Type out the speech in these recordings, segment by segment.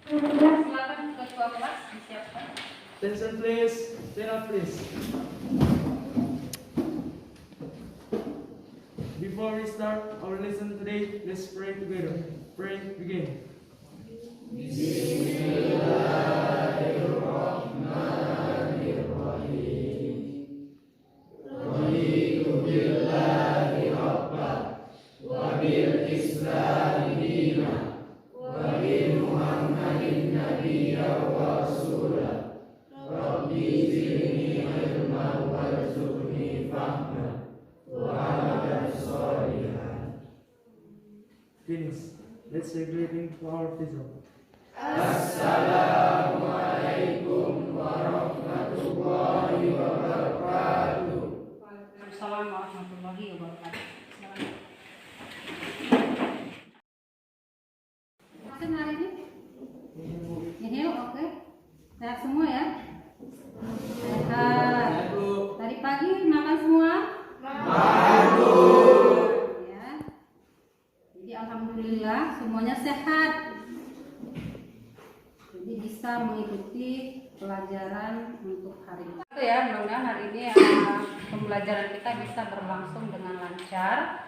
Silakan ketua kelas disiapkan. Attention please, stand up please. Before we start our lesson today, let's pray together. Pray, begin. Finish. Let's say greeting to our teacher. Assalamualaikum warahmatullahi wabarakatuh. Makan hari ini? Ini oke. Sehat semua ya? Sehat. Tadi pagi makan semua? Ya. Jadi alhamdulillah semuanya sehat. Jadi bisa mengikuti pelajaran untuk hari ini. Itu ya, mudah-mudahan hari ini pembelajaran kita bisa berlangsung dengan lancar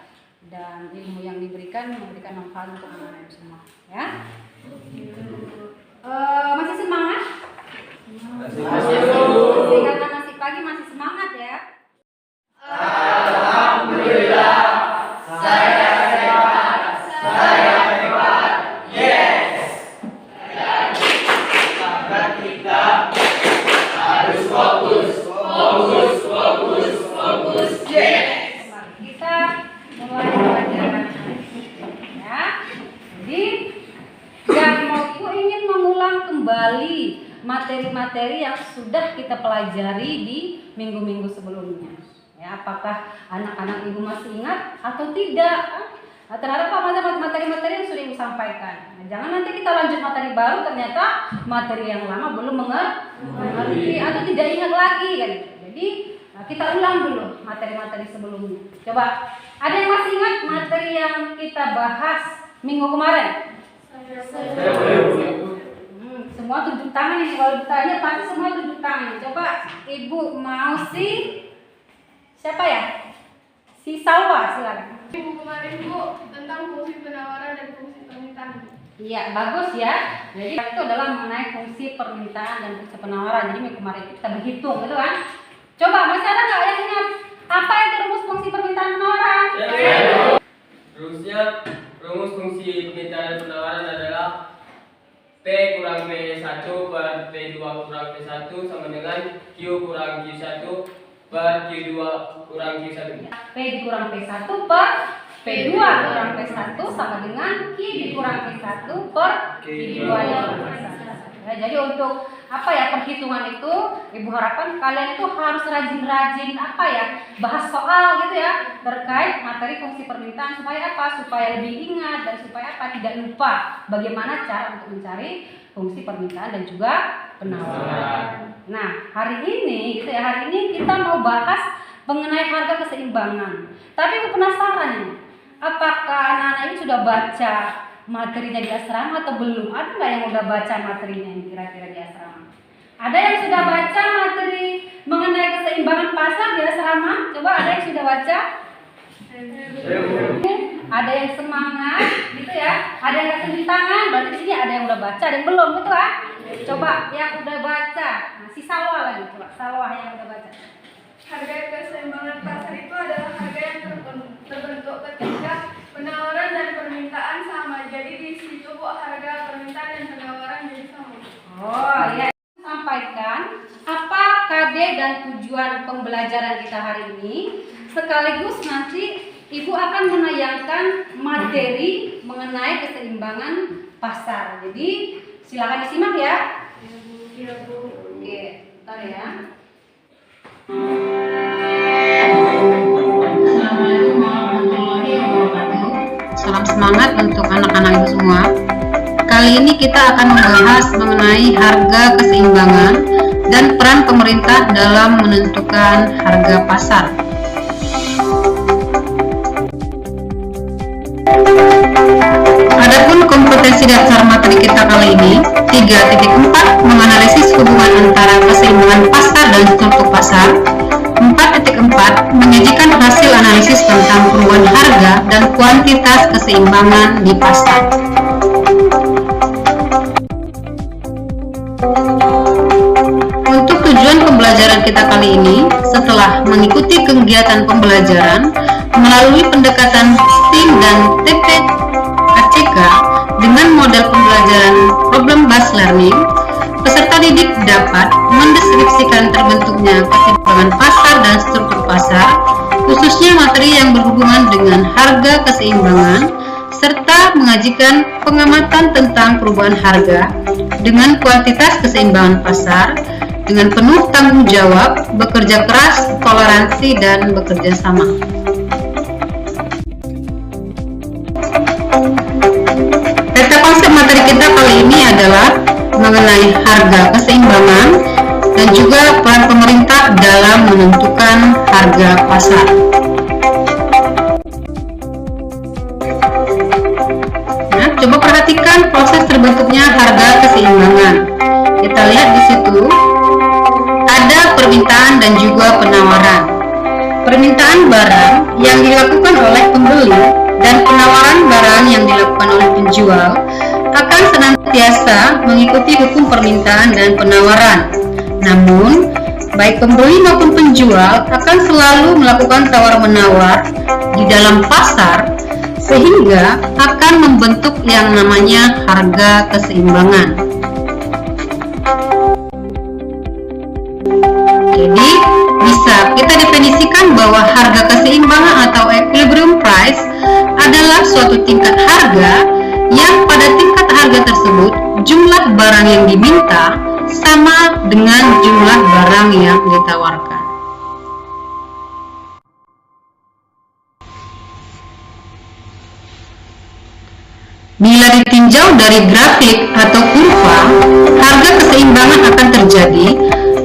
dan ilmu yang diberikan memberikan manfaat untuk anak-anak semua. Ya. Masih semangat? Karena masih pagi masih semangat ya. Alhamdulillah, saya sehat, saya hebat, yes. Maka kita harus fokus, yes. Kita mulai pelajaran ya. Jadi yang mau Ibu ingin mengulang kembali materi-materi yang sudah kita pelajari di minggu-minggu sebelumnya. Ya, apakah anak-anak Ibu masih ingat atau tidak? Terhadap materi-materi yang sudah Ibu sampaikan. Nah, jangan nanti kita lanjut materi baru ternyata materi yang lama belum mengerti atau tidak ingat lagi kan. Jadi kita ulang dulu materi-materi sebelumnya. Coba, ada yang masih ingat materi yang kita bahas minggu kemarin? Semua tunjuk tangan ini, kalau ditanya pasti semua tunjuk tangan. Coba Ibu mau siapa ya? Si Salwa, silakan. Minggu kemarin Bu tentang fungsi penawaran dan fungsi permintaan. Iya, bagus ya. Jadi itu adalah mengenai fungsi permintaan dan fungsi penawaran. Jadi minggu kemarin kita berhitung, gitu kan? Coba masih ada nggak yang ingat apa itu rumus fungsi permintaan penawaran? Rumus fungsi permintaan dan penawaran adalah P kurang P1 per P2 kurang P1 sama dengan Q kurang Q1 per Q2 kurang Q1. P dikurang P1 per P2 kurang P1 sama dengan Q dikurang P1 per Q2 dikurang P1. Ya, jadi untuk perhitungan itu Ibu harapkan kalian itu harus rajin-rajin bahas soal gitu ya terkait materi fungsi permintaan supaya supaya lebih ingat dan supaya tidak lupa bagaimana cara untuk mencari fungsi permintaan dan juga penawaran. Nah, hari ini kita mau bahas mengenai harga keseimbangan. Tapi Ibu penasaran nih, apakah anak-anak ini sudah baca materinya di asrama atau belum? Ada nggak yang udah baca materinya ini kira-kira di asrama? Ada yang sudah baca materi mengenai keseimbangan pasar di asrama? Coba ada yang sudah baca? Ada yang semangat gitu ya? Ada yang tunjuk tangan? Berarti di sini ada yang udah baca, ada yang belum gitu kan? Coba yang udah baca. Nah, si Salwa lagi, coba Salwa yang udah baca. Harga keseimbangan pasar itu adalah harga yang terbentuk ketika penawaran dan permintaan sama. Jadi di situ Bu harga permintaan dan penawaran jadi sama. Oh ya, sampaikan apa KD dan tujuan pembelajaran kita hari ini. Sekaligus nanti Ibu akan menayangkan materi mengenai keseimbangan pasar. Jadi silakan disimak ya. Iya Bu. Oke, bentar ya. Salam semangat untuk anak-anak Ibu semua. Kali ini kita akan membahas mengenai harga keseimbangan dan peran pemerintah dalam menentukan harga pasar. Adapun kompetensi dasar materi kita kali ini 3.4 menganalisis hubungan antara keseimbangan pasar dan struktur pasar. 4.4 menyajikan hasil analisis tentang perubahan harga dan kuantitas keseimbangan di pasar. Untuk tujuan pembelajaran kita kali ini, setelah mengikuti kegiatan pembelajaran melalui pendekatan STEAM dan TPACK dengan model pembelajaran problem based learning, peserta didik dapat mendeskripsikan terbentuknya keseimbangan pasar dan struktur pasar, khususnya materi yang berhubungan dengan harga keseimbangan, serta mengajikan pengamatan tentang perubahan harga dengan kuantitas keseimbangan pasar, dengan penuh tanggung jawab, bekerja keras, toleransi, dan bekerja sama. Peta konsep materi kita kali ini adalah mengenai harga keseimbangan dan juga peran pemerintah dalam menentukan harga pasar. Nah, coba perhatikan proses terbentuknya harga keseimbangan. Kita lihat di situ ada permintaan dan juga penawaran. Permintaan barang yang dilakukan oleh pembeli dan penawaran barang yang dilakukan oleh penjual akan senantiasa mengikuti hukum permintaan dan penawaran. Namun, baik pembeli maupun penjual akan selalu melakukan tawar-menawar di dalam pasar sehingga akan membentuk yang namanya harga keseimbangan. Jadi, bisa kita definisikan bahwa harga keseimbangan atau equilibrium price adalah suatu tingkat harga yang pada tingkat harga tersebut jumlah barang yang diminta sama dengan jumlah barang yang ditawarkan. Bila ditinjau dari grafik atau kurva, harga keseimbangan akan terjadi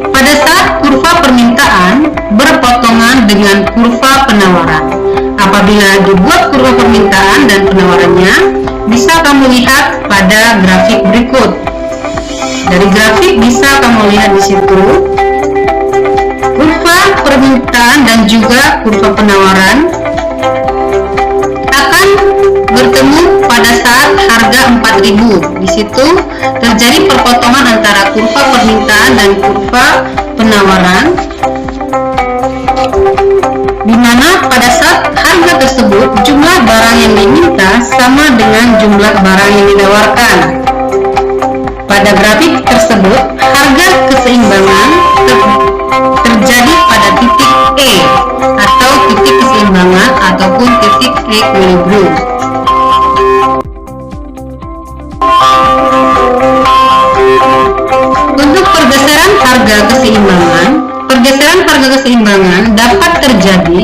pada saat kurva permintaan berpotongan dengan kurva penawaran. Apabila dibuat kurva permintaan dan penawarannya, bisa kamu lihat pada grafik berikut. Dari grafik bisa kamu lihat di situ kurva permintaan dan juga kurva penawaran akan bertemu pada saat harga 4.000. Di situ terjadi perpotongan antara kurva permintaan dan kurva penawaran, di mana pada saat harga tersebut jumlah barang yang diminta sama dengan jumlah barang yang ditawarkan. Pada grafik tersebut, harga keseimbangan terjadi pada titik E atau titik keseimbangan ataupun titik equilibrium. Untuk pergeseran harga keseimbangan dapat terjadi.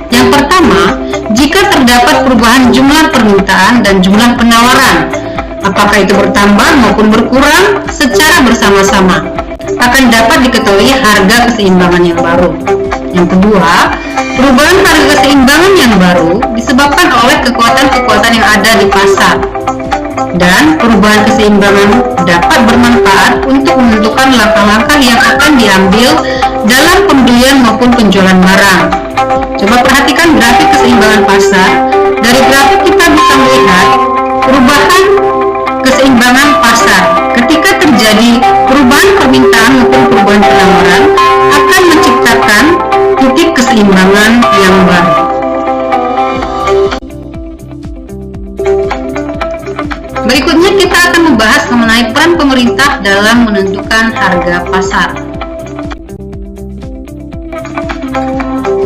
Yang pertama, jika terdapat perubahan jumlah permintaan dan jumlah penawaran, apakah itu bertambah maupun berkurang secara bersama-sama, akan dapat diketahui harga keseimbangan yang baru. Yang kedua, perubahan harga keseimbangan yang baru disebabkan oleh kekuatan-kekuatan yang ada di pasar, dan perubahan keseimbangan dapat bermanfaat untuk menentukan langkah-langkah yang akan diambil dalam pembelian maupun penjualan barang. Coba perhatikan grafik keseimbangan pasar. Dari grafik kita bisa melihat perubahan keseimbangan pasar. Ketika terjadi perubahan permintaan maupun perubahan penawaran, akan menciptakan titik keseimbangan yang baru. Berikutnya kita akan membahas mengenai peran pemerintah dalam menentukan harga pasar.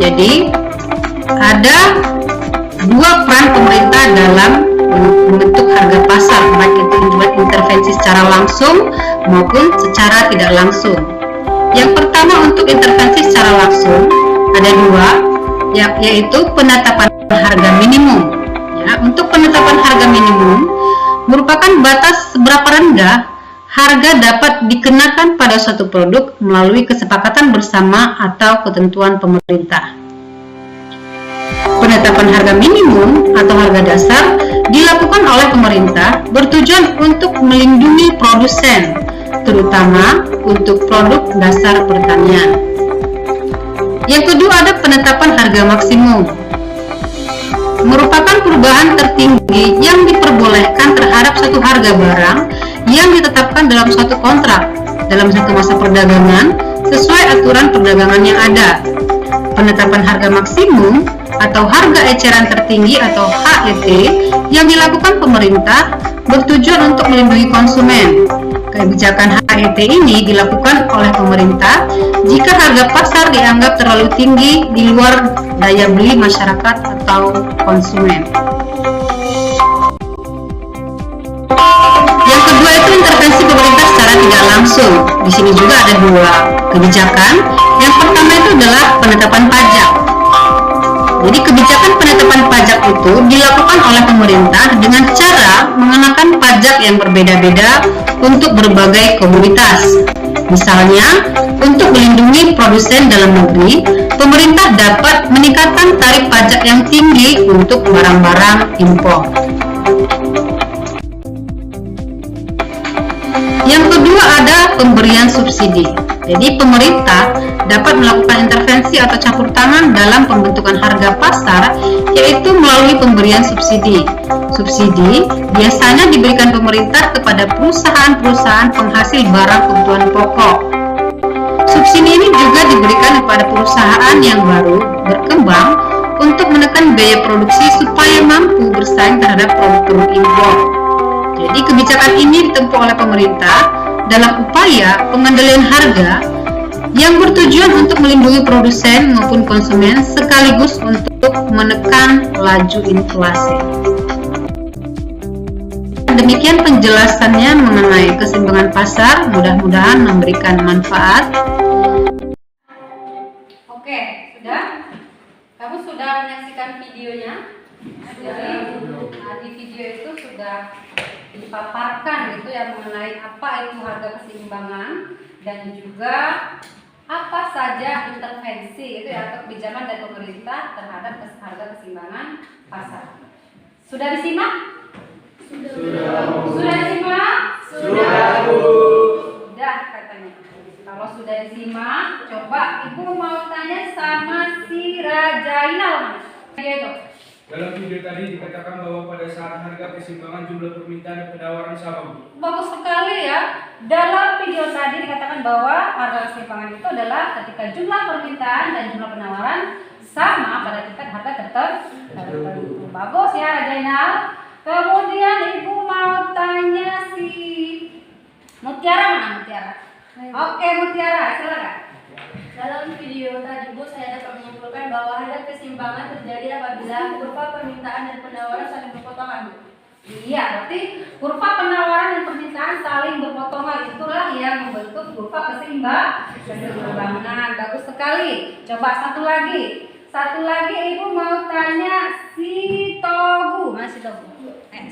Jadi, ada dua peran pemerintah dalam membentuk harga pasar, baik itu intervensi secara langsung maupun secara tidak langsung. Yang pertama, untuk intervensi secara langsung ada dua, yaitu penetapan harga minimum. Ya, untuk penetapan harga minimum merupakan batas seberapa rendah harga dapat dikenakan pada suatu produk melalui kesepakatan bersama atau ketentuan pemerintah. Penetapan harga minimum atau harga dasar dilakukan oleh pemerintah bertujuan untuk melindungi produsen, terutama untuk produk dasar pertanian. Yang kedua ada penetapan harga maksimum. Merupakan perubahan tertinggi yang diperbolehkan terhadap suatu harga barang yang ditetapkan dalam suatu kontrak dalam satu masa perdagangan sesuai aturan perdagangan yang ada. Penetapan harga maksimum atau harga eceran tertinggi atau HET yang dilakukan pemerintah bertujuan untuk melindungi konsumen. Kebijakan HET ini dilakukan oleh pemerintah jika harga pasar dianggap terlalu tinggi di luar daya beli masyarakat atau konsumen. Yang kedua itu intervensi pemerintah secara tidak langsung. Di sini juga ada dua kebijakan. Yang pertama itu adalah penetapan pajak. Jadi kebijakan penetapan pajak itu dilakukan oleh pemerintah dengan cara mengenakan pajak yang berbeda-beda untuk berbagai komoditas. Misalnya, untuk melindungi produsen dalam negeri, pemerintah dapat meningkatkan tarif pajak yang tinggi untuk barang-barang impor. Yang kedua ada pemberian subsidi. Jadi pemerintah dapat melakukan intervensi atau campur tangan dalam pembentukan harga pasar, yaitu melalui pemberian subsidi. Subsidi biasanya diberikan pemerintah kepada perusahaan-perusahaan penghasil barang kebutuhan pokok. Subsidi ini juga diberikan kepada perusahaan yang baru berkembang untuk menekan biaya produksi supaya mampu bersaing terhadap produk-produk impor. Jadi kebijakan ini ditempuh oleh pemerintah dalam upaya pengendalian harga yang bertujuan untuk melindungi produsen maupun konsumen sekaligus untuk menekan laju inflasi. Demikian penjelasannya mengenai keseimbangan pasar, mudah-mudahan memberikan manfaat. Oke, sudah? Kamu sudah menyaksikan videonya? Jadi, di video itu sudah dipaparkan gitu ya mengenai apa itu harga keseimbangan dan juga apa saja intervensi itu ya atau kebijakan dari pemerintah terhadap harga keseimbangan pasar. Sudah disimak? Sudah disimak? Sudah katanya. Kalau sudah disimak, coba ibu mau tanya sama si Rajainal Mas. Itu. Dalam video tadi dikatakan bahwa pada saat harga keseimbangan jumlah permintaan dan penawaran sama. Bagus sekali ya. Dalam video tadi dikatakan bahwa harga keseimbangan itu adalah ketika jumlah permintaan dan jumlah penawaran sama pada tingkat harga tertentu. Bagus ya Rajainal. Kemudian ibu mau tanya si Mutiara mana Mutiara? Oke Mutiara, silakan. Dalam video tadi Bu, saya dapat menyimpulkan bahwa harga keseimbangan terjadi apabila kurva permintaan dan penawaran saling berpotongan, Bu. Iya, berarti kurva penawaran dan permintaan saling berpotongan itulah yang membentuk kurva keseimbangan. Bagus sekali. Coba satu lagi ibu mau tanya si Togu. Mana si Togu?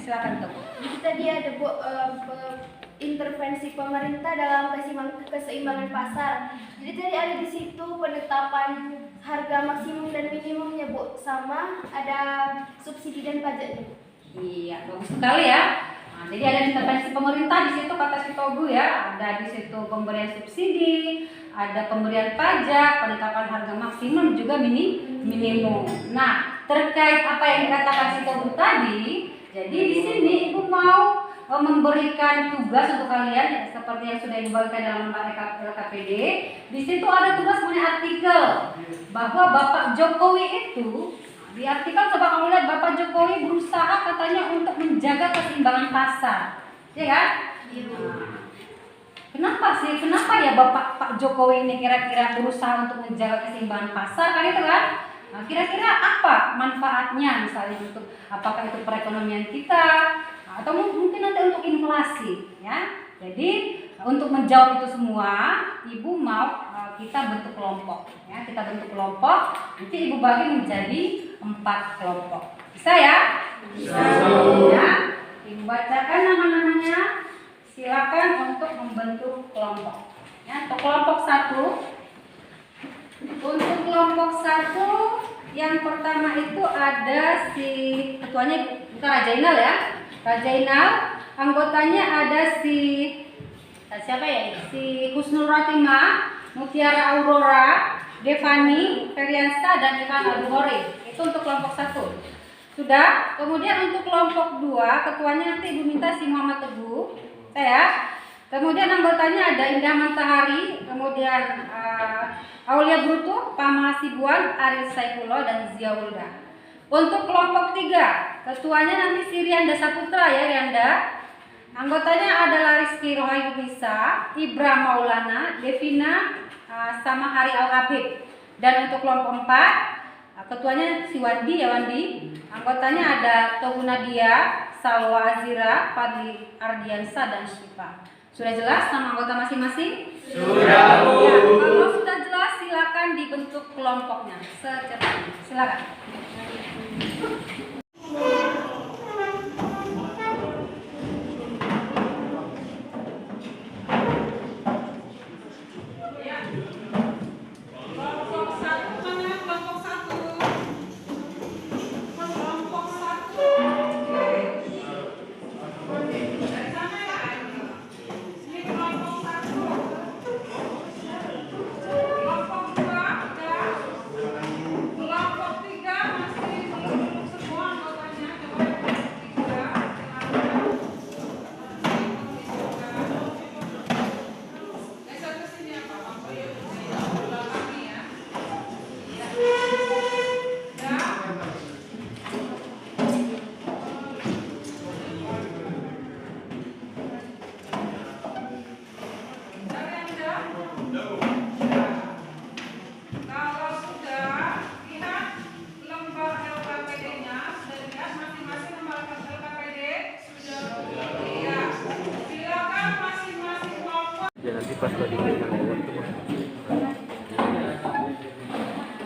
Silakan Togu. Jadi tadi ada Bu, intervensi pemerintah dalam keseimbangan pasar. Jadi tadi ada di situ penetapan harga maksimum dan minimumnya Bu, sama ada subsidi dan pajaknya. Iya, bagus sekali ya. Nah, jadi ada intervensi pemerintah di situ kata si Togu ya. Ada di situ pemberian subsidi, ada pemberian pajak, penetapan harga maksimum juga minimum. Nah, terkait apa yang dikatakan si Togu tadi, jadi di sini ibu mau memberikan tugas untuk kalian ya, seperti yang sudah dibagikan dalam LKPD. Di situ ada tugas mengenai artikel bahwa Bapak Jokowi itu di artikel coba kamu lihat Bapak Jokowi berusaha katanya untuk menjaga keseimbangan pasar, ya kan? Kenapa ya Pak Jokowi ini kira-kira berusaha untuk menjaga keseimbangan pasar kan itu kan? Nah, kira-kira apa manfaatnya misalnya untuk apakah itu perekonomian kita? Atau mungkin nanti untuk inflasi ya. Jadi untuk menjawab itu semua ibu mau kita bentuk kelompok ya. Kita bentuk kelompok, nanti ibu bagi menjadi 4 kelompok. Bisa ya? Bisa. Ya. Ibu bacakan nama-namanya. Silakan untuk membentuk kelompok ya. Untuk kelompok 1 untuk kelompok 1 Yang pertama itu ada si ketuanya bukan Raja Inal ya. Raja Inal, anggotanya ada siapa ya? Si Husnul Ratimah, Mutiara Aurora, Devani, Feriansa, dan Ivan Al-Bukhari. Itu untuk kelompok 1. Sudah. Kemudian untuk kelompok 2, ketuanya nanti Ibu minta si Muhammad Teguh. Saya. Kemudian anggotanya ada Indah Matahari, kemudian Aulia Bruto, Pama Sibuan, Ariel Saifullah, dan Zia Hulda. Untuk kelompok 3, ketuanya nanti si Rianda Saputra ya, Rianda. Anggotanya adalah Rizky Rohayu Bisa, Ibra Maulana, Devina, sama Hari Al-Habib. Dan untuk kelompok 4, ketuanya si Wandi ya, Wandi. Anggotanya ada Togu Nadia, Salwa Azira, Fadli Ardiansa, dan Syifa. Sudah jelas nama anggota masing-masing? Sudah, Bu. Ya, kalau sudah jelas silakan dibentuk kelompoknya secepatnya. Silakan.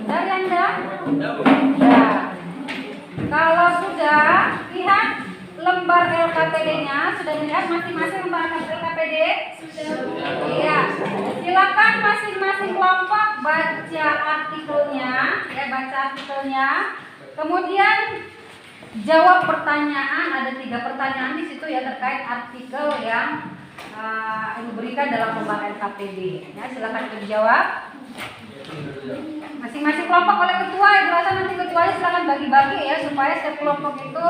Dari Anda? Ya. Kalau sudah lihat lembar LKPD-nya, sudah dilihat masing-masing lembar LKPD? Iya. Silakan masing-masing kelompok baca artikelnya, ya baca artikelnya. Kemudian jawab pertanyaan, ada 3 pertanyaan di situ ya terkait artikel yang diberikan dalam lembar LKPD. Ya, silakan dijawab. Masing-masing kelompok oleh ketua, Ibu rasa nanti ketuanya silakan bagi-bagi ya supaya setiap kelompok itu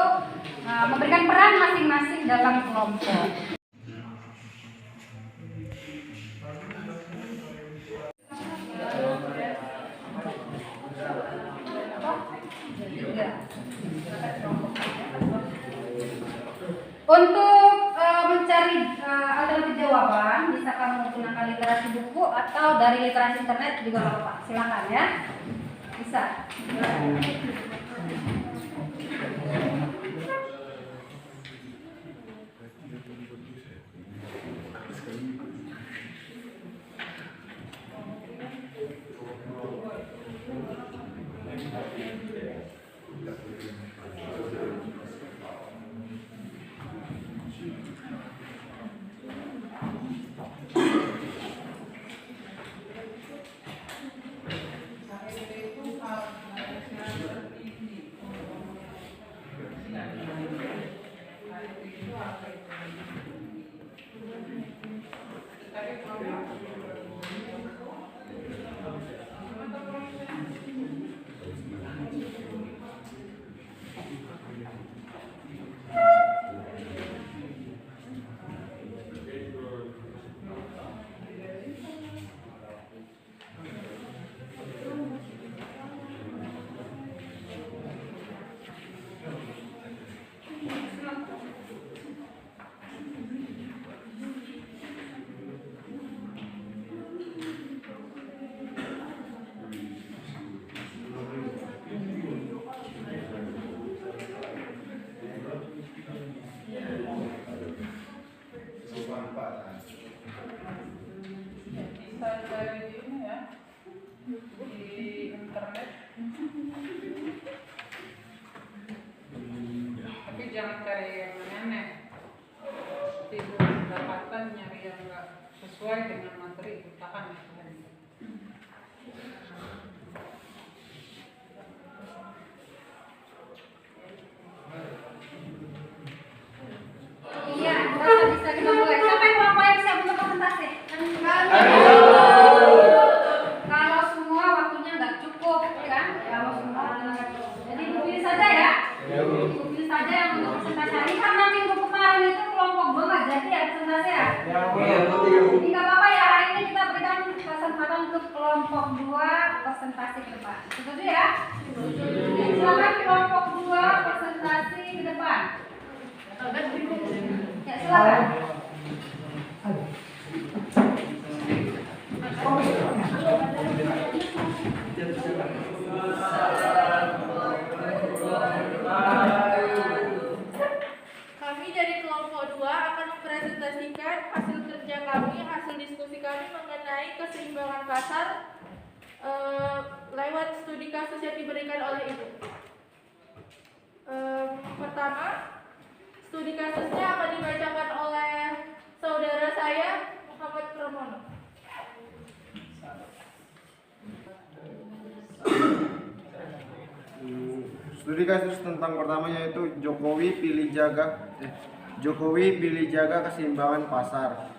memberikan peran masing-masing dalam kelompok. Untuk mencari alternatif jawaban, bisa kamu menggunakan literasi buku atau dari literasi internet juga nggak apa-apa. Silakan ya, bisa. Jangan cari yang aneh-aneh. Itu pendapatan nyari yang nggak sesuai dengan materi tahan. jelas ya? Ya, Jadi nggak apa-apa ya, hari ini kita berikan kesempatan untuk kelompok 2 presentasi ke depan. Setuju ya? Silakan kelompok 2 presentasi ke depan. Ya, silakan. Kami dari kelompok 2 akan mempresentasikan hasil kerja kami, hasil diskusi kami mengenai keseimbangan pasar lewat studi kasus yang diberikan oleh ibu. Pertama, studi kasusnya akan dibacakan oleh saudara saya, Muhammad Pramono. Studi kasus tentang pertama yaitu Jokowi pilih jaga keseimbangan pasar.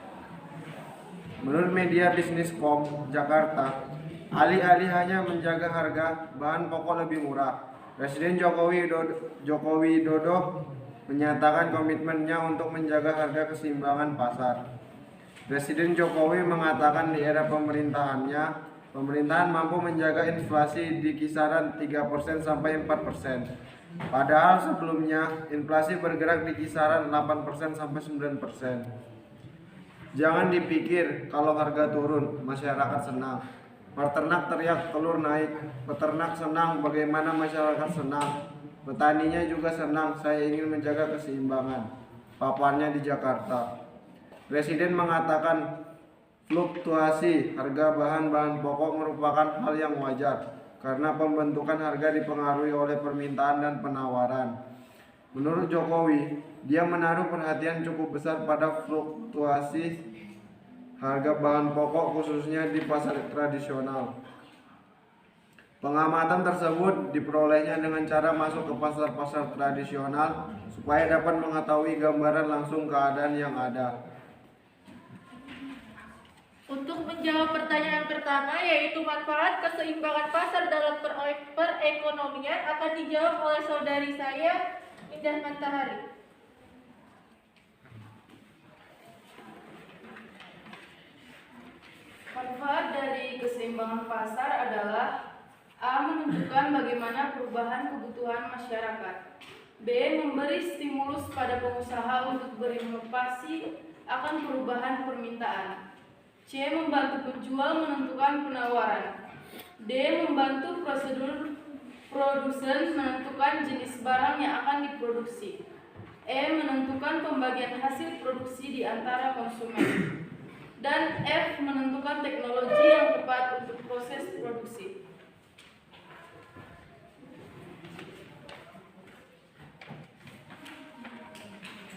Menurut media Bisniscom Jakarta, alih-alih hanya menjaga harga bahan pokok lebih murah, Presiden Joko Widodo menyatakan komitmennya untuk menjaga harga keseimbangan pasar. Presiden Jokowi mengatakan di era pemerintahannya, pemerintahan mampu menjaga inflasi di kisaran 3% sampai 4%. Padahal sebelumnya inflasi bergerak di kisaran 8% sampai 9%. Jangan dipikir kalau harga turun, masyarakat senang. Peternak teriak telur naik, peternak senang, bagaimana masyarakat senang. Petaninya juga senang, saya ingin menjaga keseimbangan. Paparnya di Jakarta. Presiden mengatakan fluktuasi harga bahan-bahan pokok merupakan hal yang wajar karena pembentukan harga dipengaruhi oleh permintaan dan penawaran. Menurut Jokowi, dia menaruh perhatian cukup besar pada fluktuasi harga bahan pokok khususnya di pasar tradisional. Pengamatan tersebut diperolehnya dengan cara masuk ke pasar-pasar tradisional supaya dapat mengetahui gambaran langsung keadaan yang ada. Untuk menjawab pertanyaan pertama, yaitu manfaat keseimbangan pasar dalam perekonomian, akan dijawab oleh saudari saya, Indah Matahari. Manfaat dari keseimbangan pasar adalah A. Menunjukkan bagaimana perubahan kebutuhan masyarakat. B. Memberi stimulus pada pengusaha untuk berinovasi akan perubahan permintaan. C. Membantu penjual menentukan penawaran. D. Membantu prosedur produsen menentukan jenis barang yang akan diproduksi. E. Menentukan pembagian hasil produksi di antara konsumen. Dan F. Menentukan teknologi yang tepat untuk proses produksi.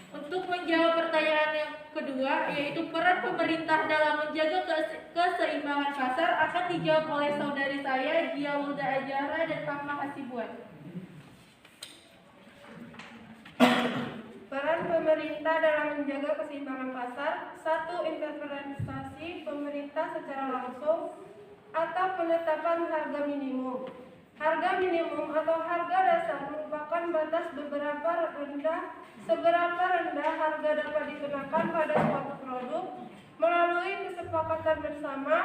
Untuk menjawab pertanyaan yang kedua, yaitu peran pemerintah dalam menjaga keseimbangan pasar, akan dijawab oleh saudari saya, Dia Wilda Ajara dan Fatma Hasibuan. Peran pemerintah dalam menjaga keseimbangan pasar: 1. Intervensi pemerintah secara langsung atau penetapan harga minimum. Harga minimum atau harga dasar merupakan batas seberapa rendah harga dapat dikenakan pada suatu produk melalui kesepakatan bersama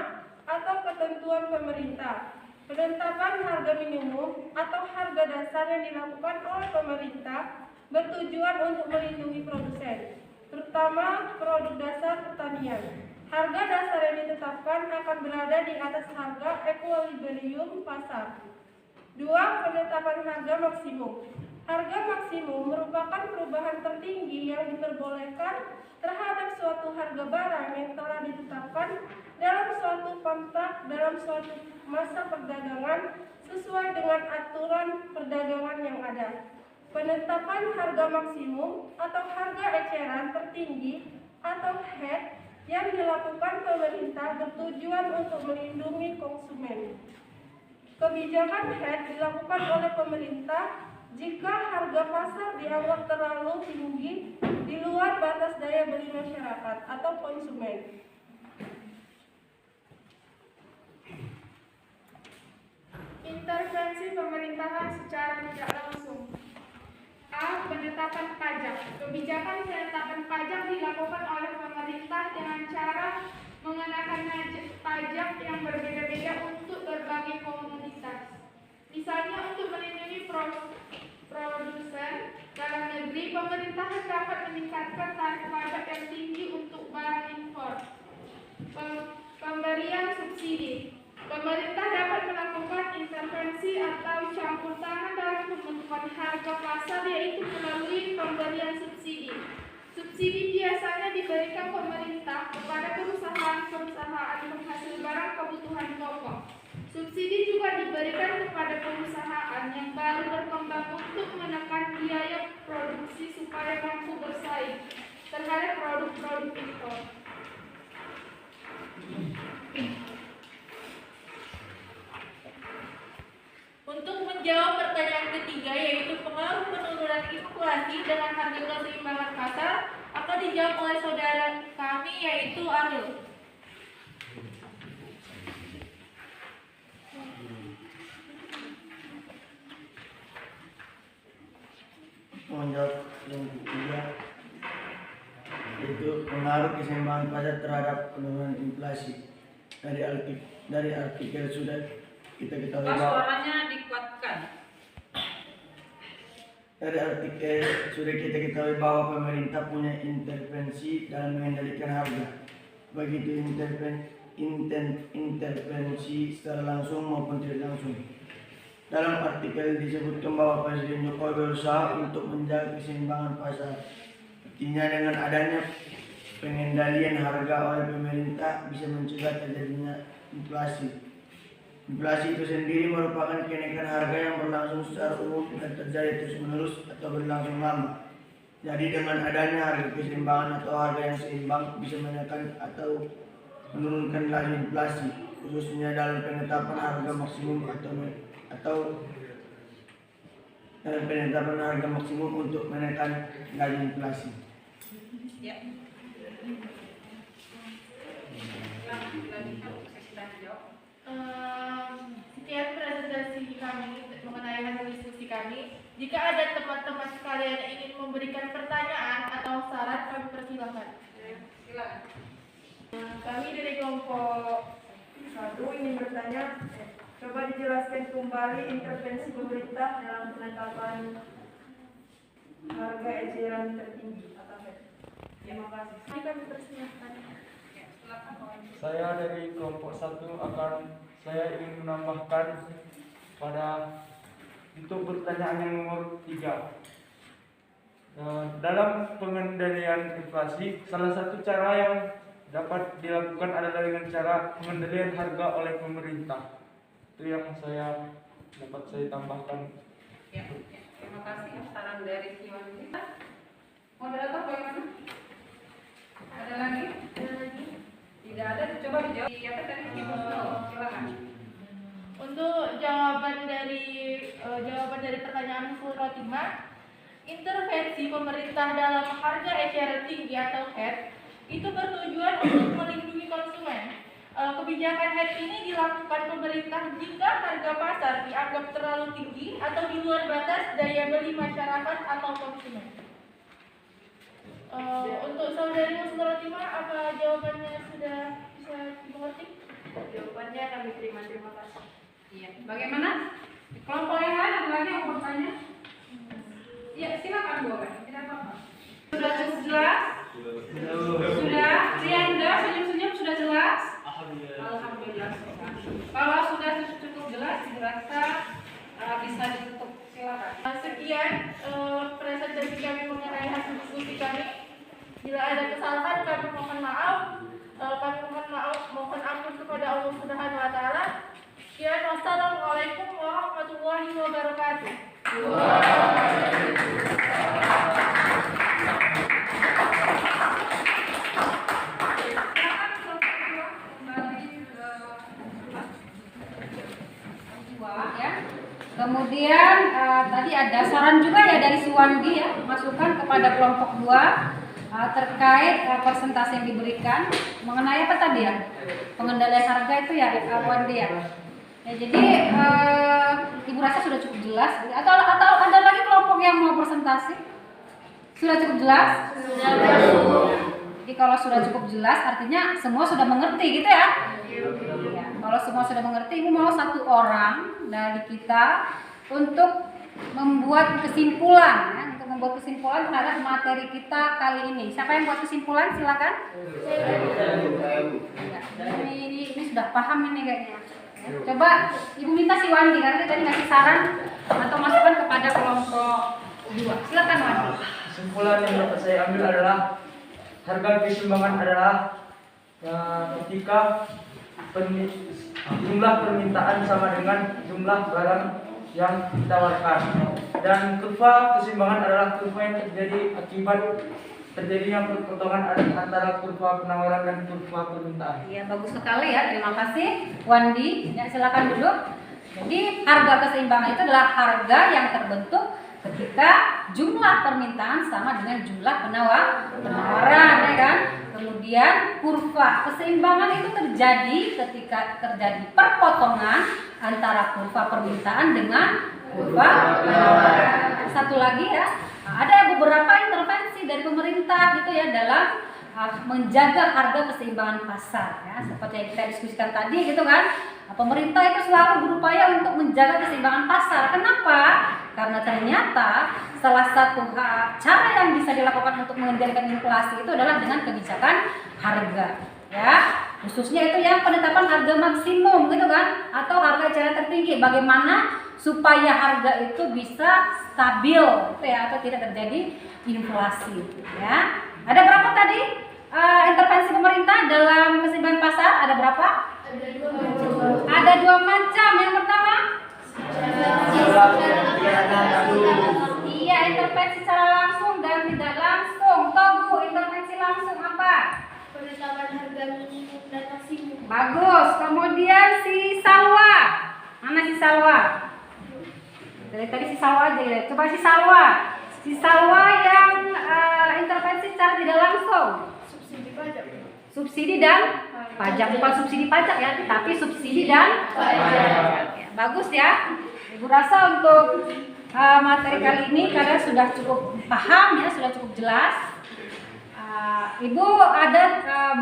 atau ketentuan pemerintah. Penetapan harga minimum atau harga dasar yang dilakukan oleh pemerintah bertujuan untuk melindungi produsen, terutama produk dasar pertanian. Harga dasar yang ditetapkan akan berada di atas harga equilibrium pasar. 2. Penetapan harga maksimum. Harga maksimum merupakan perubahan tertinggi yang diperbolehkan terhadap suatu harga barang yang telah ditetapkan dalam suatu kontrak dalam suatu masa perdagangan sesuai dengan aturan perdagangan yang ada. Penetapan harga maksimum atau harga eceran tertinggi atau HET yang dilakukan pemerintah bertujuan untuk melindungi konsumen. Kebijakan HET dilakukan oleh pemerintah jika harga pasar dianggap terlalu tinggi di luar batas daya beli masyarakat atau konsumen. Intervensi pemerintahan secara tidak langsung. A. Penetapan pajak. Kebijakan penetapan pajak dilakukan oleh pemerintah dengan cara mengenakan pajak yang berbeda-beda untuk berbagai komoditas. Misalnya untuk melindungi produsen dalam negeri, pemerintah dapat meningkatkan tarif pajak yang tinggi untuk barang impor. Pemberian subsidi. Pemerintah dapat melakukan intervensi atau campur tangan dalam pembentukan harga pasar, yaitu melalui pemberian subsidi. Subsidi biasanya diberikan pemerintah kepada perusahaan-perusahaan penghasil barang kebutuhan pokok. Subsidi juga diberikan kepada perusahaan yang baru berkembang untuk menekan biaya produksi supaya mampu bersaing terhadap produk-produk impor. Untuk menjawab pertanyaan ketiga, yaitu pengaruh penurunan inflasi dengan harga keseimbangan pasar, akan dijawab oleh saudara kami, yaitu Ariel. Menjawab yang ketiga, yaitu pengaruh keseimbangan pasar terhadap penurunan inflasi. Dari artikel sudah kita ketahui bahwa suaranya dikuatkan. dari artikel sudah kita ketahui bahwa pemerintah punya intervensi dalam mengendalikan harga, begitu intervensi secara langsung maupun tidak langsung. Dalam artikel disebutkan bahwa Presiden Jokowi berusaha untuk menjaga keseimbangan pasar. Artinya dengan adanya pengendalian harga oleh pemerintah bisa mencegah terjadinya inflasi. Inflasi itu sendiri merupakan kenaikan harga yang berlangsung secara umum dan terjadi terus-menerus atau berlangsung lama. Jadi dengan adanya harga keseimbangan atau harga yang seimbang bisa menekan atau menurunkan laju inflasi, khususnya dalam penetapan harga maksimum atau dalam penetapan harga maksimum untuk menekan laju inflasi. Ya. Sekian presentasi kami mengenai hasil diskusi kami. Jika ada teman-teman sekalian yang ingin memberikan pertanyaan atau saran, kami persilahkan. Silakan. Kami dari kelompok 1 ingin bertanya, coba dijelaskan kembali intervensi pemerintah dalam penetapan harga eceran tertinggi atau HET. Terima kasih. Kami persilahkan. Saya dari kelompok 1 saya ingin menambahkan pada untuk pertanyaan yang nomor 3. Dalam pengendalian inflasi, salah satu cara yang dapat dilakukan adalah dengan cara pengendalian harga oleh pemerintah. Itu yang dapat saya tambahkan. Ya. Terima kasih saran dari Kiwan kita. Moderator bagaimana? Ada lagi? Tidak ada, coba dijawab. Siapa tadi? Silakan. Untuk jawaban dari pertanyaan Husnul Khotimah, intervensi pemerintah dalam harga eceran tinggi atau HET itu bertujuan untuk melindungi konsumen. Kebijakan HET ini dilakukan pemerintah jika harga pasar dianggap terlalu tinggi atau di luar batas daya beli masyarakat atau konsumen. Untuk saudari Husnul Khotimah, apa jawabannya sudah bisa dimengerti? Jawabannya kami terima kasih. Iya. Bagaimana? Kelompok yang lain ada lagi yang mau bertanya? Iya, silakan Bu. Tidak apa-apa. Sudah cukup jelas? Sudah. Rianda, senyum-senyum sudah jelas? Alhamdulillah. Kalau sudah cukup jelas, dijelaskan bisa ditutup. Silakan. Sekian presentasi kami mengenai hasil diskusi kami. Bila ada kesalahan, kami mohon maaf. Mohon ampun kepada Allah Subhanahu wa taala. Sekian, wassalamualaikum warahmatullahi wabarakatuh. Kemudian tadi ada saran juga ya dari Suwandi ya, masukan kepada kelompok 2 terkait persentase yang diberikan mengenai apa tadi ya, pengendalian harga itu ya Wandi ya. Ya, jadi Ibu rasa sudah cukup jelas. Atau ada lagi kelompok yang mau presentasi? Sudah cukup jelas? Sudah. Jadi kalau sudah cukup jelas artinya semua sudah mengerti gitu ya? Ya, kalau semua sudah mengerti, Ibu mau satu orang dari kita untuk membuat kesimpulan ya, untuk membuat kesimpulan terhadap materi kita kali ini. Siapa yang buat kesimpulan? Silakan. Ya, ini sudah paham ini kayaknya. Ya, coba Ibu minta si Wandi karena dia tadi ngasih saran atau masukan kepada kelompok 2. Silakan Wandi. Kesimpulan yang dapat saya ambil adalah harga keseimbangan adalah ketika jumlah permintaan sama dengan jumlah barang yang ditawarkan, dan kurva keseimbangan adalah kurva yang terjadi akibat terjadinya perpotongan antara kurva penawaran dan kurva permintaan. Iya, bagus sekali ya. Terima kasih Wandi. Ya, silakan duduk. Jadi harga keseimbangan itu adalah harga yang terbentuk ketika jumlah permintaan sama dengan jumlah penawaran, ya kan? Kemudian kurva keseimbangan itu terjadi ketika terjadi perpotongan antara kurva permintaan dengan kurva penawaran. Satu lagi ya, ada beberapa intervensi dari pemerintah gitu ya dalam menjaga harga keseimbangan pasar ya, seperti yang kita diskusikan tadi gitu kan. Pemerintah itu selalu berupaya untuk menjaga keseimbangan pasar. Kenapa? Karena ternyata salah satu cara yang bisa dilakukan untuk mengendalikan inflasi itu adalah dengan kebijakan harga ya. Khususnya itu yang penetapan harga maksimum gitu kan, atau harga eceran tertinggi. Bagaimana supaya harga itu bisa stabil gitu ya, atau tidak terjadi inflasi ya. Ada berapa tadi intervensi pemerintah dalam keseimbangan pasar? Ada berapa? Ada dua macam. Yang pertama iya, intervensi secara langsung dan tidak langsung. Togu, intervensi langsung apa? Penetapan harga minimum dan maksimum. Bagus. Kemudian si Salwa. Mana si Salwa? Dari tadi si Salwa aja ya. Coba si Salwa. Si Salwa yang intervensi secara tidak langsung. Subsidi pajak. Subsidi dan pajak. Bukan subsidi pajak ya, tapi subsidi dan pajak. Ya, bagus ya. Ibu rasa untuk materi kali ini kalian sudah cukup paham ya, sudah cukup jelas. Ibu ada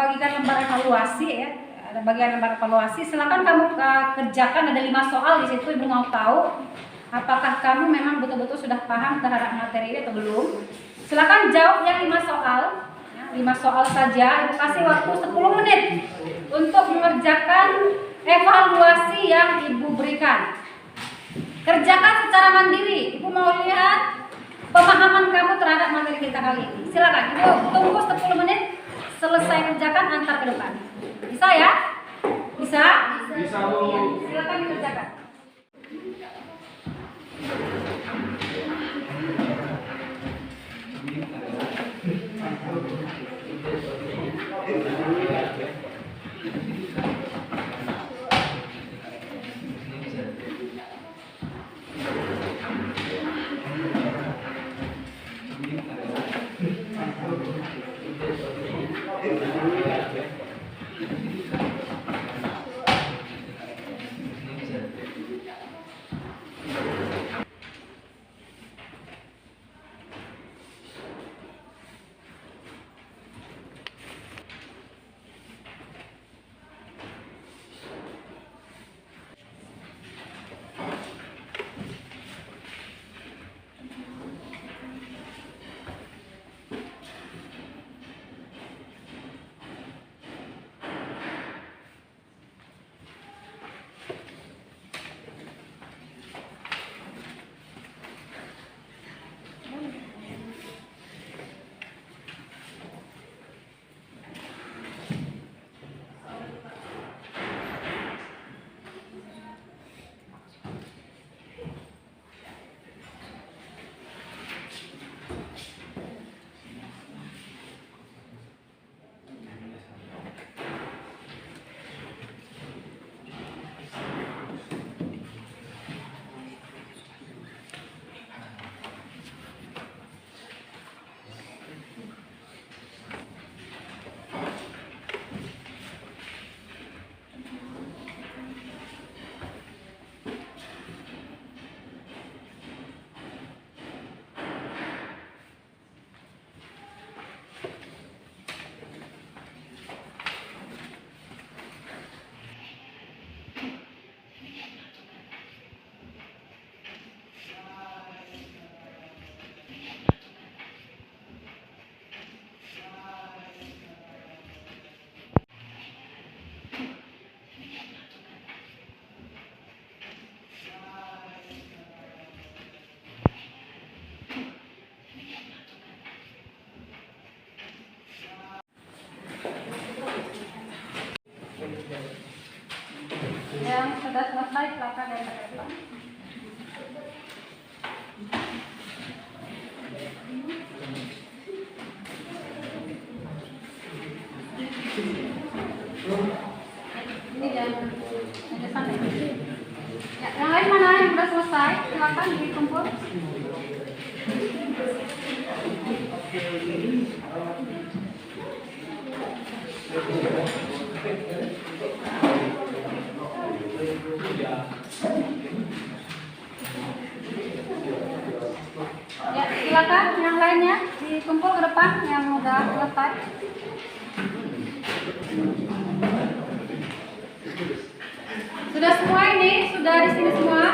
bagikan lembar evaluasi ya, ada bagian lembar evaluasi. Silakan kamu kerjakan, ada 5 soal di situ. Ibu mau tahu apakah kamu memang betul-betul sudah paham terhadap materi ini atau belum. Silakan jawab yang 5 soal. 5 soal saja. Ibu kasih waktu 10 menit untuk mengerjakan evaluasi yang Ibu berikan. Kerjakan secara mandiri. Ibu mau lihat pemahaman kamu terhadap materi kita kali ini. Silakan Ibu tunggu 10 menit, selesai kerjakan antar ke depan. Bisa ya? Bisa? Bisa, Bu. Ya, silakan dikerjakan. sudah selesai, silakan dari depan. Ini jangan sampai. Ya, yang lain mana yang sudah selesai? Silakan dikumpul. Ya, silakan yang lainnya dikumpul ke depan yang sudah selesai. Sudah semua ini? Sudah di sini semua?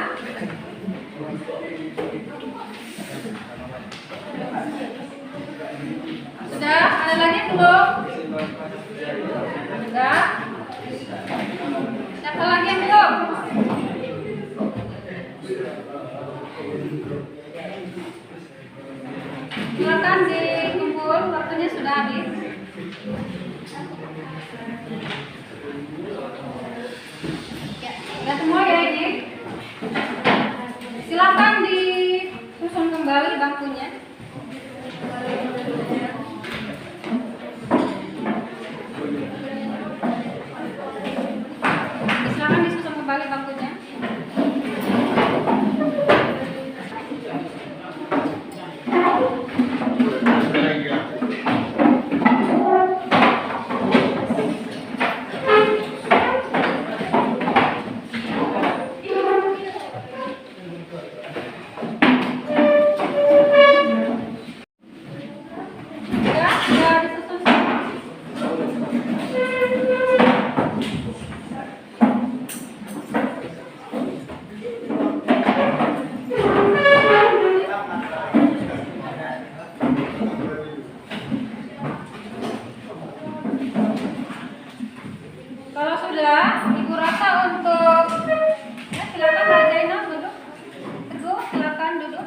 Sudah? Ada lagi belum? Sudah? Siapa lagi yang belum? Silakan dikumpul, waktunya sudah habis. Ya, sudah semua ya ini. Silakan disusun kembali bangkunya. Silakan disusun kembali bangkunya. Kalau sudah, Ibu rasa untuk ya, silakan Mbak Zainal duduk. Teguh, silakan duduk.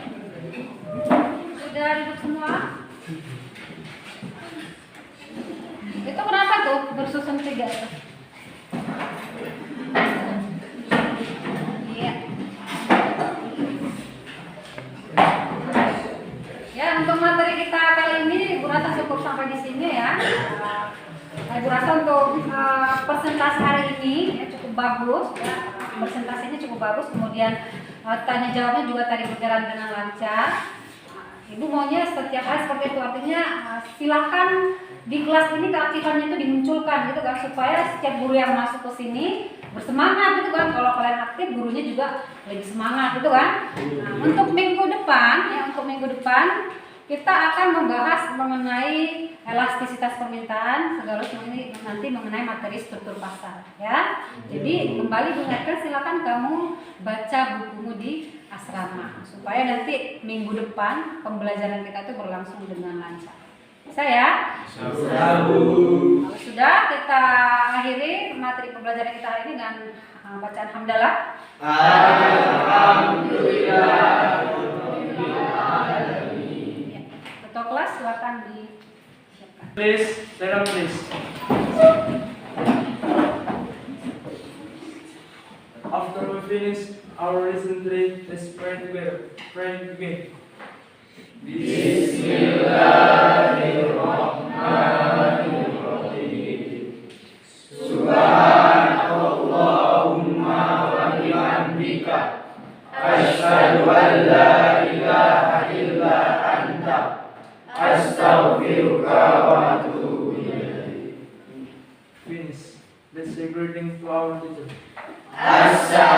Sudah duduk semua? Itu kenapa tuh bersusun 3 itu? Iya. Ya, untuk materi kita kali ini Ibu rasa cukup sampai di sini ya. Ibu rasa untuk presentasi hari ini ya, cukup bagus ya. Presentasinya cukup bagus, kemudian tanya jawabnya juga tadi berjalan dengan lancar. Ibu maunya setiap hari seperti itu, artinya silakan di kelas ini keaktifannya itu dimunculkan gitu kan, supaya setiap guru yang masuk ke sini bersemangat gitu kan. Kalau kalian aktif, gurunya juga lebih semangat gitu kan. Nah, untuk minggu depan kita akan membahas mengenai elastisitas permintaan, sekaligus ini nanti mengenai materi struktur pasar ya. Jadi kembali diingatkan, silakan kamu baca bukumu di asrama supaya nanti minggu depan pembelajaran kita itu berlangsung dengan lancar. Bisa ya? Kalau sudah, kita akhiri materi pembelajaran kita hari ini dengan bacaan hamdalah. Alhamdulillah. Ketua kelas silakan disiapkan. Please, stand up please. After we finish our lesson 3, let's pray together. Pray together. Bismillahirrahmanirrahim. Subhanakallahumma wa bihamdika asyhadu an la ilaha illa anta astaghfiruka wa atubu ilaik. Finish. Let's say greeting to our teacher. Assalamualaikum.